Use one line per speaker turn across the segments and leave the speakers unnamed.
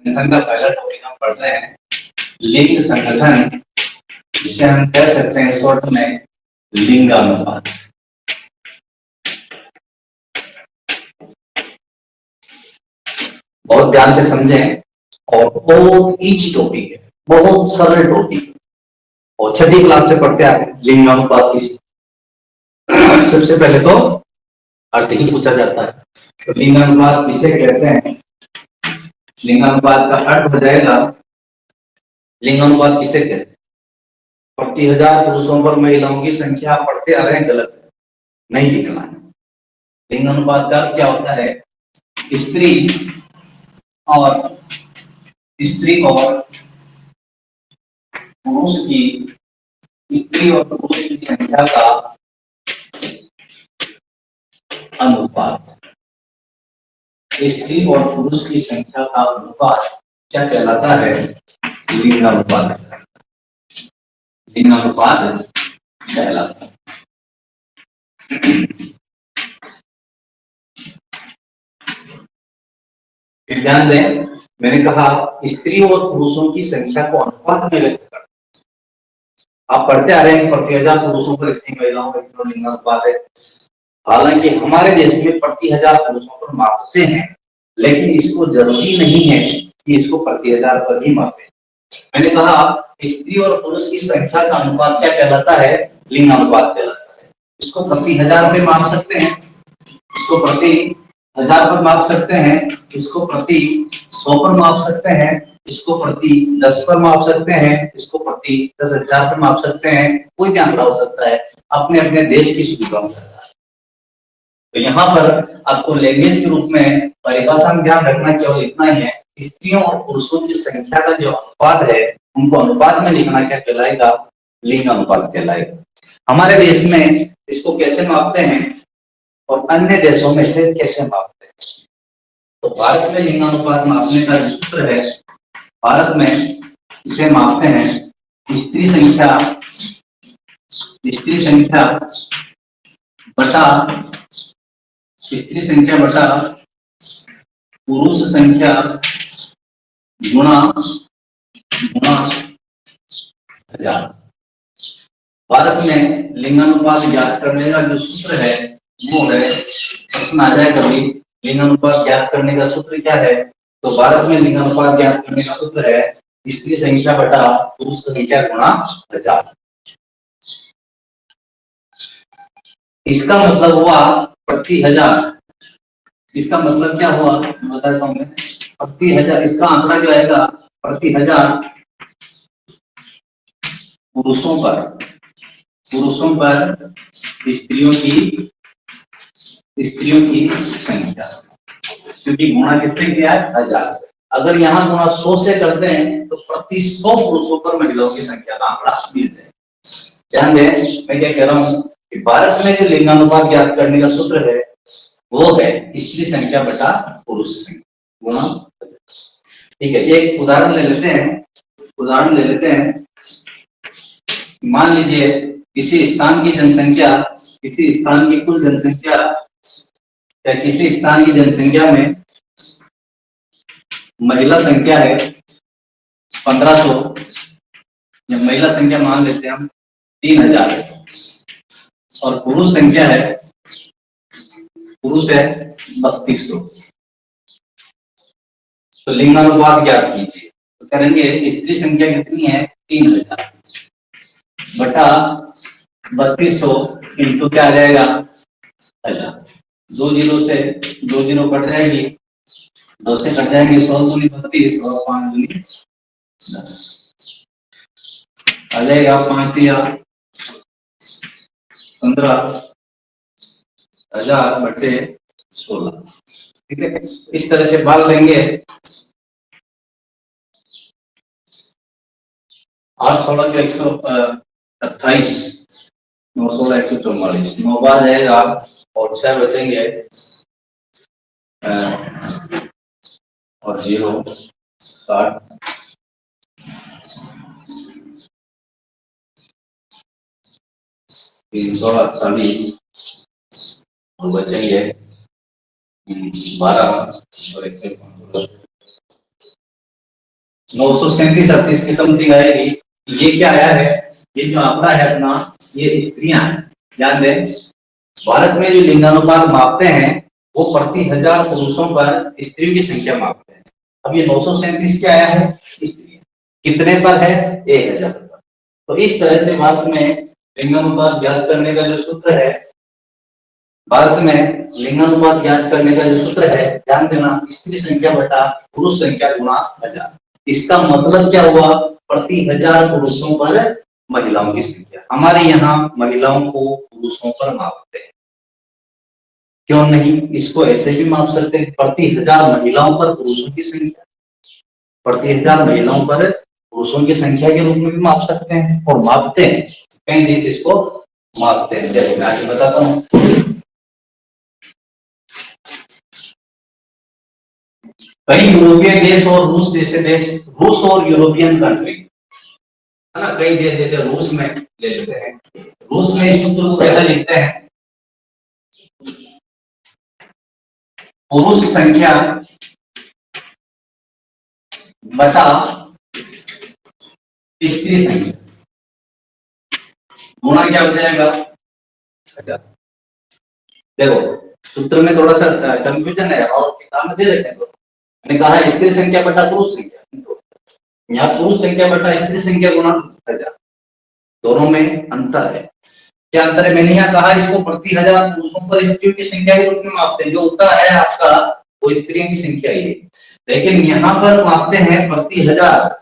संगठन का पहला टॉपिक हम पढ़ रहे हैं लिंग संगठन, जिसे हम कह सकते हैं शॉर्ट में लिंगानुपात। बहुत ध्यान से समझें और बहुत इजी टॉपिक है, बहुत सरल टॉपिक है और छठी क्लास से पढ़ते आ रहे हैं लिंगानुपात की। सबसे पहले तो अर्थ ही पूछा जाता है, तो लिंगानुपात किसे कहते हैं? लिंगानुपात का अर्थ हो जाएगा, लिंगानुपात किसे कहते हैं? प्रति हजार पुरुषों पर महिलाओं की संख्या पढ़ते आ रहे हैं, गलत है, नहीं लिखना है। लिंगानुपात का अर्थ क्या होता है? स्त्री और पुरुष की, स्त्री और पुरुष की संख्या का अनुपात। स्त्री और पुरुष की संख्या का अनुपात क्या कहलाता है? लिंगानुपात। लिंगानुपात कहलाता है। फिर ध्यान दें, मैंने कहा स्त्री और पुरुषों की संख्या को अनुपात में व्यक्त करना। आप पढ़ते आ रहे हैं प्रति हजार पुरुषों पर इतनी महिलाओं का इतना लिंगानुपात है। हालांकि हमारे देश में प्रति हजार पुरुषों पर मापते हैं, लेकिन इसको जरूरी नहीं है कि इसको प्रति हजार पर ही मापे। मैंने कहा स्त्री और पुरुष की संख्या का अनुपात क्या कहलाता है? लिंगानुपात कहलाता है। इसको प्रति हजार पे माप सकते हैं, इसको प्रति हजार पर माप सकते हैं, इसको प्रति 100 पर माप सकते हैं, इसको प्रति 10 पर माप सकते हैं, इसको प्रति 10,000 पर माप सकते हैं। कोई भी आंकड़ा हो सकता है, अपने अपने देश की सुविधा हो सकता है। तो यहाँ पर आपको लैंग्वेज के रूप में परिभाषा में ध्यान रखना केवल इतना ही है, स्त्रियों और पुरुषों की संख्या का जो अनुपात है, उनको अनुपात में लिखना क्या कहलाएगा? लिंग अनुपात कहलाएगा। हमारे देश में इसको कैसे मापते हैं और अन्य देशों में से कैसे मापते हैं? तो भारत में लिंगानुपात मापने का जो सूत्र है, भारत में इसे मापते हैं स्त्री संख्या बटा पुरुष संख्या गुणा हजार। भारत में लिंगानुपात ज्ञात करने का जो सूत्र है वो है, प्रश्न आ जाए कभी लिंगानुपात ज्ञात करने का सूत्र क्या है? तो भारत में लिंगानुपात ज्ञात करने का सूत्र है स्त्री संख्या बटा पुरुष संख्या गुणा 1000। इसका मतलब हुआ प्रति हजार। इसका मतलब क्या हुआ मैं बताता हूं। प्रति हजार इसका आंकड़ा जो आएगा, प्रति हजार पुरुषों पर स्त्रियों की संख्या, क्योंकि गुणा किससे किया है? 1000 से। अगर यहाँ गुणा 100 से करते हैं तो प्रति 100 पुरुषों पर महिलाओं की संख्या का आंकड़ा मिल जाए। ध्यान दें, मैं क्या कह रहा हूँ कि भारत में जो लिंगानुपात ज्ञात करने का सूत्र है वो है स्त्री संख्या बटा पुरुष संख्या गुणा। ठीक है, एक उदाहरण ले लेते हैं। मान लीजिए किसी स्थान की कुल जनसंख्या या किसी स्थान की जनसंख्या में महिला संख्या है 1500, या महिला संख्या मान लेते हैं हम 3000 है, और पुरुष है 3200। तो लिंगानुपात ज्ञात कीजिए। तो करेंगे स्त्री संख्या कितनी है? 3000 बटा 3200 इंटू क्या आ जाएगा? 1000। 2 जीरो से 2 जीरो कट जाएगी, 2 से कट जाएंगे 100 दूनी 32 और 5 दूनी 10 आ जाएगा। 5 या 15,000 बटे 16। ठीक है, इस तरह से भाग लेंगे। 8 16 के 128, 9 16 144, 9 बार जाएगा और 6 बचेंगे और 0 60, 348 और बचेंगे 12 और 1 937-38 की समथिंग आएगी। ये क्या आया है, ये जो आंकड़ा है अपना, ये स्त्रियां हैं। ध्यान दें, भारत में जो लिंगानुपात मापते हैं वो प्रति हजार पुरुषों पर स्त्रियों की संख्या मापते हैं। अब ये 937 क्या आया है, स्त्रियां कितने पर है, 1000 पर। तो इस तरह से भारत में लिंगानुपात ज्ञात करने का जो सूत्र है, भारत में लिंगानुपात ज्ञात करने का जो सूत्र है, ध्यान देना, स्त्री संख्या बटा पुरुष संख्या गुणा 1000। इसका मतलब क्या हुआ, प्रति हजार पुरुषों पर महिलाओं की संख्या। हमारे यहाँ महिलाओं को पुरुषों पर मापते हैं, क्यों नहीं, इसको ऐसे भी माप सकते हैं, प्रति हजार महिलाओं पर पुरुषों की संख्या, प्रति हजार महिलाओं पर पुरुषों की संख्या के रूप में भी माप सकते हैं और मापते हैं। कई देश इसको मापते हैं, जैसे मैं आगे बताता हूँ। कई यूरोपीय देश और रूस जैसे देश, रूस और यूरोपियन कंट्री है ना, कई देश जैसे रूस में ले लेते हैं। रूस में इस सूत्र को कैसे लिखते हैं, पुरुष संख्या बटा स्त्री संख्या गुणा क्या हो जाएगा, 1000। देखो सूत्र में थोड़ा सा कंफ्यूजन है और किताब में दे रखे हैं, तो मैंने कहा स्त्री संख्या बटा पुरुष संख्या, यहाँ पुरुष संख्या बटा स्त्री संख्या गुणा 1000, दोनों में अंतर है। क्या अंतर है, मैंने यहाँ कहा इसको प्रति हजार पुरुषों पर स्त्रियों की संख्या के रूप में मापते हैं, जो उत्तर है आपका वो स्त्रियों की संख्या ही है। लेकिन यहाँ पर मापते हैं प्रति हजार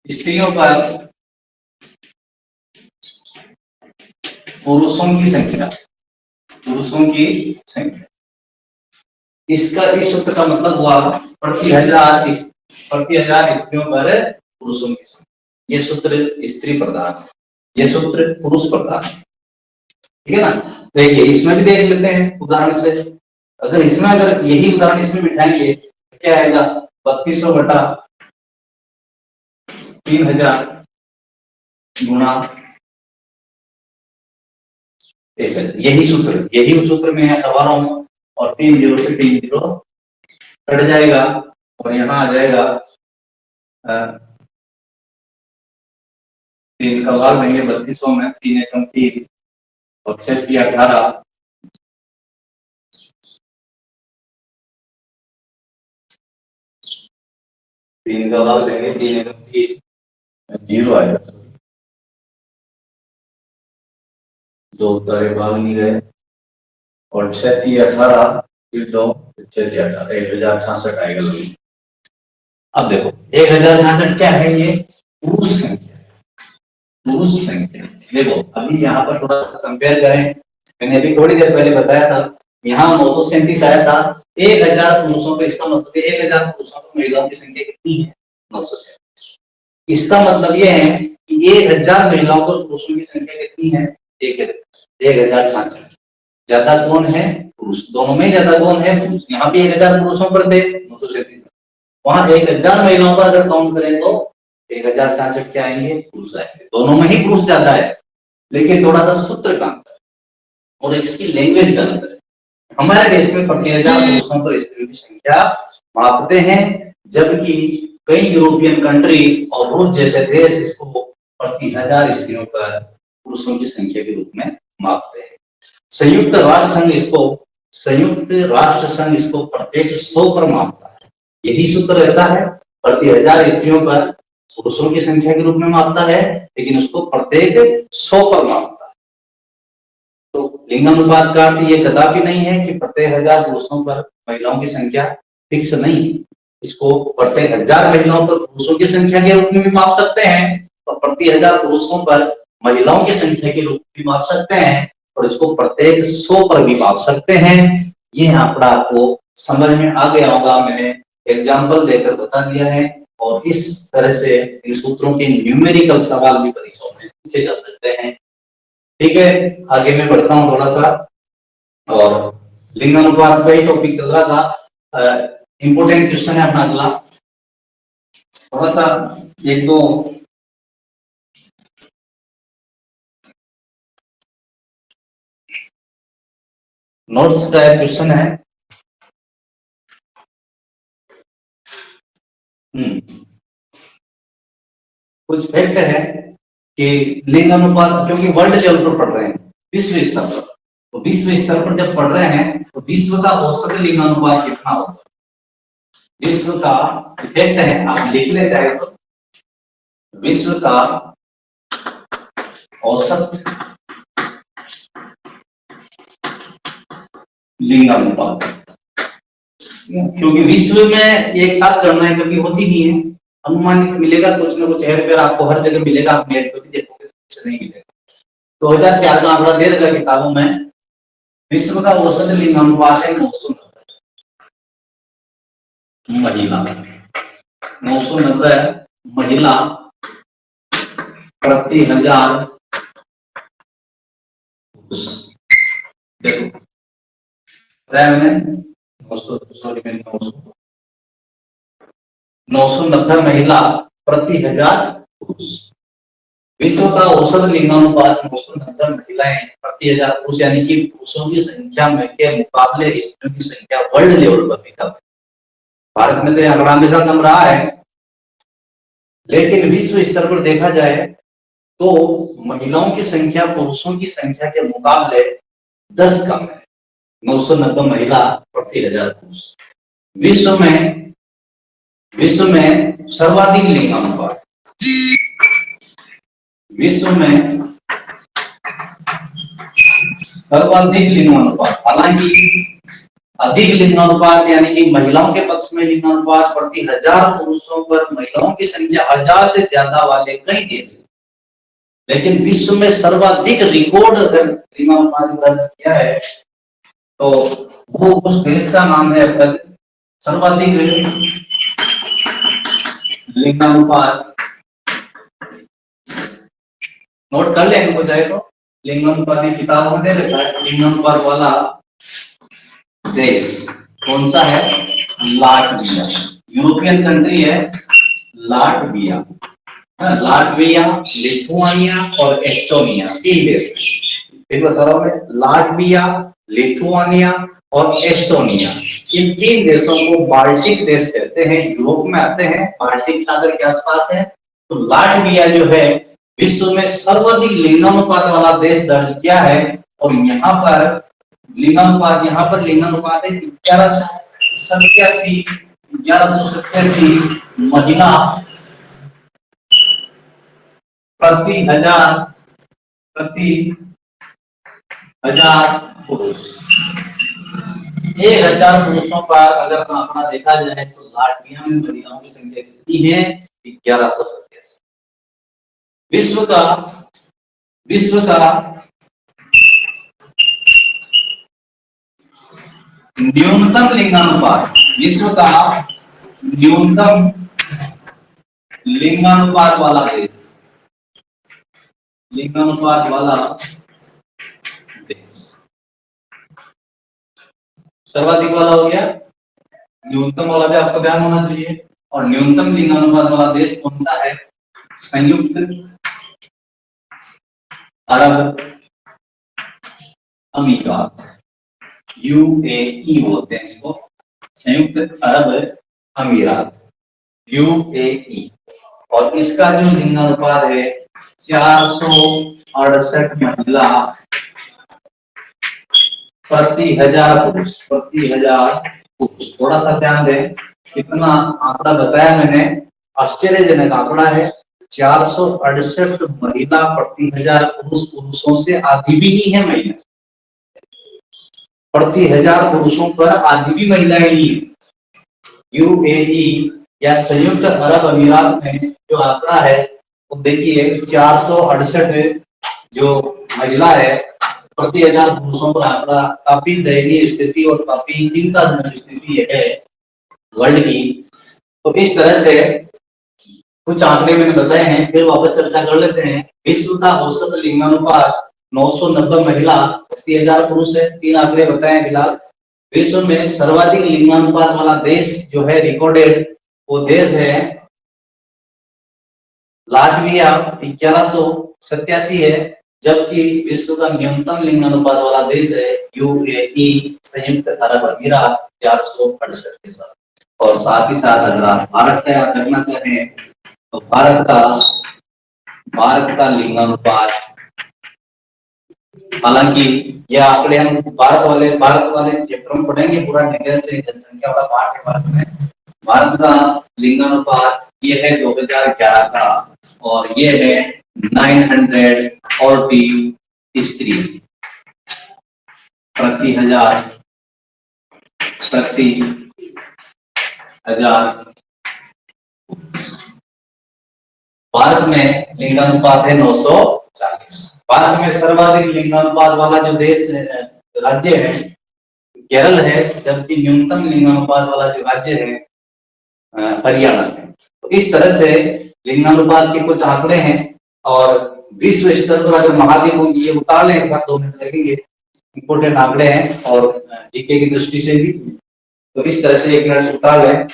स्त्रियों पर पुरुषों की संख्या, पुरुषों की संख्या। इसका इस सूत्र का मतलब हुआ प्रति हजार स्त्रियों पर पुरुषों की संख्या। ये सूत्र स्त्री प्रधान, ये सूत्र पुरुष प्रधान, ठीक है ना। देखिए इसमें भी देख लेते हैं उदाहरण से, अगर इसमें अगर यही उदाहरण इसमें बिठाएंगे तो क्या आएगा, 3200 बटा 3000 गुणा 1000। यही सूत्र में मैं करवा रहा हूं, और 3 जीरो से 3 जीरो कट जाएगा और यहाँ आ जाएगा 3 का भाग देंगे 3200 में, 3 एकम 3 और 6 3 18, 3 का भाग देंगे 3 एकम 3, 0 आएगा, 2 तारे भाग नहीं गए और 6 3 18, फिर 2 6 3 18, 1066 आएगा लगभग। अब देखो 1066 क्या है, ये पुरुष संख्या, पुरुष संख्या। देखो अभी यहाँ पर थोड़ा कंपेयर करें, मैंने अभी थोड़ी देर पहले बताया था, यहाँ 937 आया था, 1000 पुरुषों पे, इसका मतलब 1000 पुरुषों पर महिलाओं की संख्या कितनी है, 937। इसका मतलब ये है कि 1000 महिलाओं पर पुरुषों की संख्या कितनी है, 1066। ज्यादा कौन है, पुरुष, दोनों में ज्यादा कौन है, पुरुष। यहाँ भी 1000 पुरुषों पर थे 937, वहां 1000 महिलाओं पर अगर काउंट करें तो 1066 क्या आएंगे, पुरुष आएंगे। दोनों में ही पुरुष ज्यादा है, लेकिन थोड़ा सा सूत्र का अंतर और इसकी लैंग्वेज का अंतर है। हमारे देश में प्रति हजार पुरुषों पर स्त्रियों की संख्या मापते हैं, जबकि कई यूरोपियन कंट्री और रूस जैसे देश इसको प्रति हजार स्त्रियों पर पुरुषों की संख्या के रूप में मापते हैं। संयुक्त राष्ट्र संघ इसको प्रत्येक 100 पर मापता है। यही सूत्र रहता है, प्रति हजार स्त्रियों पर पुरुषों की संख्या के रूप में मापता है, लेकिन उसको प्रत्येक 100 पर मापता है। तो लिंगानुपात का अर्थ ये कदापि नहीं है कि प्रत्येक हजार पुरुषों पर महिलाओं की संख्या फिक्स नहीं, इसको प्रत्येक हजार महिलाओं पर पुरुषों की संख्या के रूप में भी माप सकते हैं, और प्रति हजार पुरुषों पर महिलाओं की संख्या के रूप में भी माप सकते हैं, और इसको प्रत्येक 100 पर भी माप सकते हैं। ये आंकड़ा आपको समझ में आ गया होगा, मैंने एग्जाम्पल देकर बता दिया है, और इस तरह से इन सूत्रों के न्यूमेरिकल सवाल भी परीक्षाओं में पूछे जा सकते हैं। ठीक है, आगे मैं बढ़ता हूँ थोड़ा सा, और लिंगानुपात का ही टॉपिक चल रहा था। इंपोर्टेंट क्वेश्चन है अपना अगला, थोड़ा सा एक दो नोट्स टाइप क्वेश्चन है, कुछ फैक्ट है कि लिंग अनुपात, क्योंकि वर्ल्ड लेवल पर पढ़ रहे हैं, विश्व स्तर पर, तो विश्व स्तर पर जब पढ़ रहे हैं तो विश्व का औसत लिंग अनुपात कितना होगा, विश्व का इफेक्ट है, आप लिख ले चाहे तो, विश्व का औसत लिंग अनुपात, क्योंकि विश्व में एक साथ गणना कभी होती नहीं है, अनुमानित मिलेगा, कुछ ना कुछ हेरफेर आपको हर जगह मिलेगा, आप नेट पर भी देखोगे कुछ नहीं मिलेगा। 2004 का आंकड़ा दे रखा किताबों में, विश्व का औसत लिंग अनुपात है 990 महिला, 990 महिला प्रति 1000 पुरुष। देखो मैंने 990 महिला प्रति 1000 पुरुष। विश्व का औसत लिंगानुपात 990 महिलाएं प्रति 1000 पुरुष, यानी कि पुरुषों की संख्या में के मुकाबले स्त्रियों की संख्या वर्ल्ड लेवल पर भी कम है। भारत में तो आंकड़ा हमेशा कम रहा है, लेकिन विश्व स्तर पर देखा जाए तो महिलाओं की संख्या पुरुषों की संख्या के मुकाबले 10 कम है, 990 महिला प्रति 1000 पुरुष। विश्व में सर्वाधिक लिंगानुपात, विश्व में सर्वाधिक लिंगानुपात, हालांकि अधिक लिंगानुपात यानी कि महिलाओं के पक्ष में लिंगानुपात प्रति 1000 पुरुषों पर महिलाओं की संख्या 1000 से ज्यादा वाले कई देश हैं, लेकिन विश्व में सर्वाधिक रिकॉर्ड अगर लिंगानुपात दर्ज किया है तो वो उस देश का नाम है, अब तक सर्वाधिक लिंगानुपात, नोट कर लेंगे को चाहे तो, लिंगानुपात की किताब में दे रखा है, लिंगानुपात वाला देश कौन सा है, लाटविया, यूरोपियन कंट्री है लाटविया, लाटविया, लिथुआनिया और एस्टोनिया, तीन देश। फिर बता रहा हूं मैं, लाटविया, लिथुआनिया और एस्टोनिया, इन तीन देशों को बाल्टिक देश कहते हैं, यूरोप में आते हैं, बाल्टिक सागर के आसपास है। तो लाटविया जो है विश्व में सर्वाधिक लिंगानुपात वाला देश दर्ज किया है, और यहाँ पर लिंगानुपात है 1187 महिला प्रति 1000 पुरुष। 1000 पुरुषों पर अगर आंकड़ा देखा जाए तो लाटविया में महिलाओं की संख्या कितनी है, 1187। विश्व का न्यूनतम लिंगानुपात, विश्व का न्यूनतम लिंगानुपात वाला देश, लिंगानुपात वाला देश, सर्वाधिक वाला हो गया, न्यूनतम वाला भी आपको ध्यान होना चाहिए। और न्यूनतम लिंगानुपात वाला देश कौन सा है, संयुक्त अरब अमीरात, यूएई बोलते हैं इसको, संयुक्त अरब अमीरात, यूएई। और इसका जो लिंगानुपात है 468 महिला प्रति 1000 पुरुष, प्रति 1000 पुरुष। थोड़ा सा ध्यान दें, कितना आंकड़ा बताया मैंने, आश्चर्यजनक आंकड़ा है, 468 महिला प्रति 1000 पुरुष। पुरुषों से आधी भी नहीं है महिला, प्रति 1000 पुरुषों पर आधी भी महिलाएं नहीं है। यूएई या संयुक्त अरब अमीरात में जो आंकड़ा है वो देखिए 468 जो महिला है प्रति 1000 पुरुषों पर आंकड़ा काफी दयनीय स्थिति और काफी चिंताजनक स्थिति है वर्ल्ड की। तो इस तरह से कुछ आंकड़े मैंने बताए हैं, फिर वापस चर्चा कर लेते हैं। विश्व का औसत लिंगानुपात 990 महिला प्रति 1000 पुरुष है। तीन आंकड़े बताए फिलहाल। विश्व में सर्वाधिक लिंगानुपात वाला देश जो है रिकॉर्डेड, वो देश है लाटविया 1187 है, जबकि विश्व का न्यूनतम लिंगानुपात वाला देश है यूएई, संयुक्त अरब अमीरात 468 के साथ। और साथ ही साथ अगर आप भारत का याद रखना चाहें तो भारत का लिंगानुपात, हालांकि यह आंकड़े हम भारत वाले चैप्टर में पढ़ेंगे पूरा डिटेल से, जनसंख्या वाला पार्ट है भारत में। भारत का लिंगानुपात ये है 2011 का, और ये है 940 स्त्री प्रति हजार भारत में लिंगानुपात है 940। भारत में सर्वाधिक लिंगानुपात वाला जो राज्य है केरल है, जबकि न्यूनतम लिंगानुपात वाला जो राज्य है हरियाणा है। तो इस तरह से लिंगानुपात के कुछ आंकड़े हैं, और विश्व स्तर पर अगर महाद्वीपों की ये उतार लें, एक बार 2 मिनट लगेंगे, इंपोर्टेंट आंकड़े हैं और जीके की दृष्टि से भी, तो इस तरह से 1 मिनट उतार लें।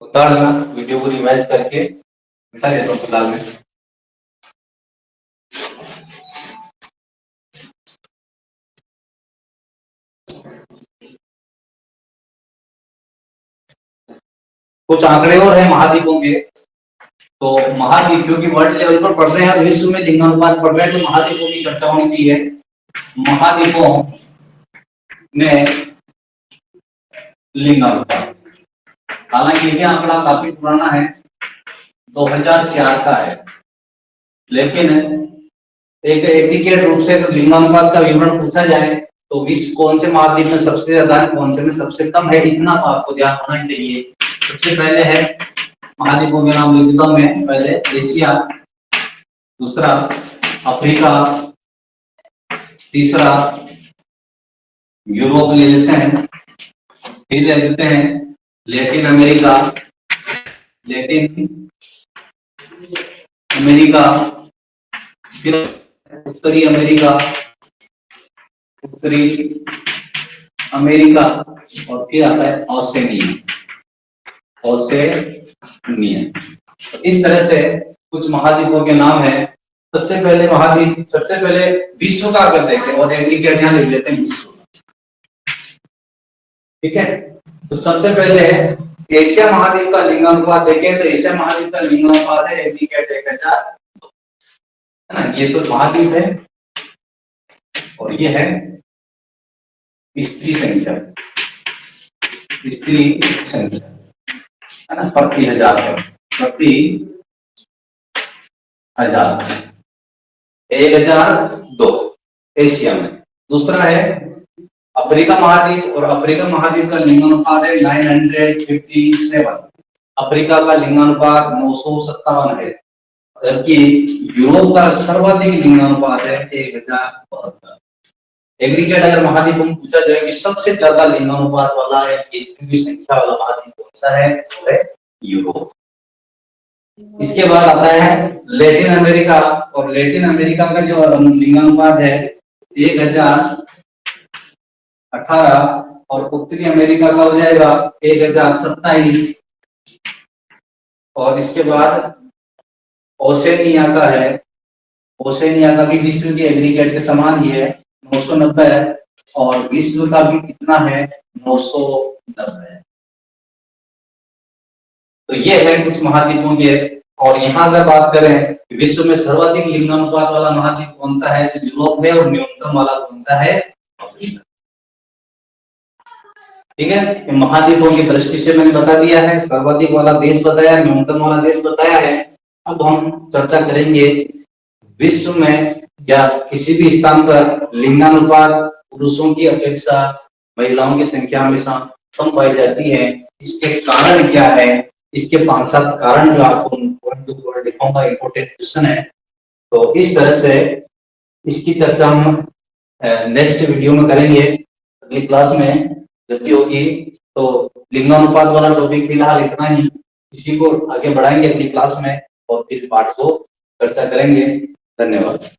उतार लेना, वीडियो को रिवाइज करके बिठा देता हूँ फिलहाल में। कुछ आंकड़े और हैं महाद्वीपों के, तो महाद्वीप क्योंकि वर्ल्ड लेवल पर पढ़ रहे हैं, विश्व में लिंगानुपात पढ़ रहे हैं, तो महाद्वीपों की चर्चा होनी चाहिए। महाद्वीपों में लिंगानुपात, हालांकि ये आंकड़ा काफी पुराना है, 2004 का है, लेकिन एक एग्रीगेट रूप से लिंगानुपात का विवरण पूछा जाए तो विश्व कौन से महाद्वीप में सबसे ज्यादा है, कौन से में सबसे कम है, इतना तो आपको ध्यान होना चाहिए। सबसे पहले है महाद्वीपों के नाम लिख देता हूं मैं, पहले एशिया, दूसरा अफ्रीका, तीसरा यूरोप ले लेते हैं, फिर ले लेते हैं लैटिन अमेरिका, फिर उत्तरी अमेरिका, और फिर आता है ओसेनिया। इस तरह से कुछ महाद्वीपों के नाम है। सबसे पहले विश्व का अगर देखें, और एग्रीगेट यहाँ लिख लेते हैं विश्व, ठीक है। तो सबसे पहले एशिया महाद्वीप का लिंगानुपात देखें तो एशिया महाद्वीप का लिंगानुपात है एग्रीगेट 1000, है ना। ये तो महाद्वीप है, और ये है स्त्री संख्या है ना, प्रति हजार 1002 एशिया में। दूसरा है अफ्रीका महाद्वीप, और अफ्रीका महाद्वीप का लिंगानुपात है 957। अफ्रीका का लिंगानुपात 957 है, जबकि यूरोप का सर्वाधिक लिंगानुपात है 1072। एग्रीगेट अगर महाद्वीप में पूछा जाए कि सबसे ज्यादा लिंगानुपात वाला है, स्त्री संख्या वाला महाद्वीप कौन सा है, तो है यूरोप। इसके बाद आता है लैटिन अमेरिका, और लैटिन अमेरिका का जो लिंगानुपात है 1018, और उत्तरी अमेरिका का हो जाएगा 1027, और इसके बाद ओसेनिया का है, ओसेनिया का भी विश्व के एग्रीगेट के समान ही है 990, और विश्व का भी कितना है 990। तो ये है कुछ महाद्वीपों के। और यहाँ अगर बात करें विश्व में सर्वाधिक लिंगानुपात वाला महाद्वीप कौन सा है, तो यूरोप है, और न्यूनतम वाला कौन सा है, अफ्रीका। ठीक है, महाद्वीपों की दृष्टि से मैंने बता दिया है, सर्वाधिक वाला देश बताया, न्यूनतम वाला देश बताया है। अब हम चर्चा करेंगे विश्व में या किसी भी स्थान पर लिंगानुपात पुरुषों की अपेक्षा महिलाओं की संख्या हमेशा कम पाई जाती है, इसके कारण क्या है। इसके 5-7 कारण जो आपको दिखाऊंगा, इंपोर्टेंट क्वेश्चन है। तो इस तरह से इसकी चर्चा हम नेक्स्ट वीडियो में करेंगे, अगली क्लास में जब भी होगी। तो लिंगानुपात वाला टॉपिक फिलहाल इतना ही, इसी को आगे बढ़ाएंगे अगली क्लास में। और फिर पाठ को चर्चा करेंगे। धन्यवाद।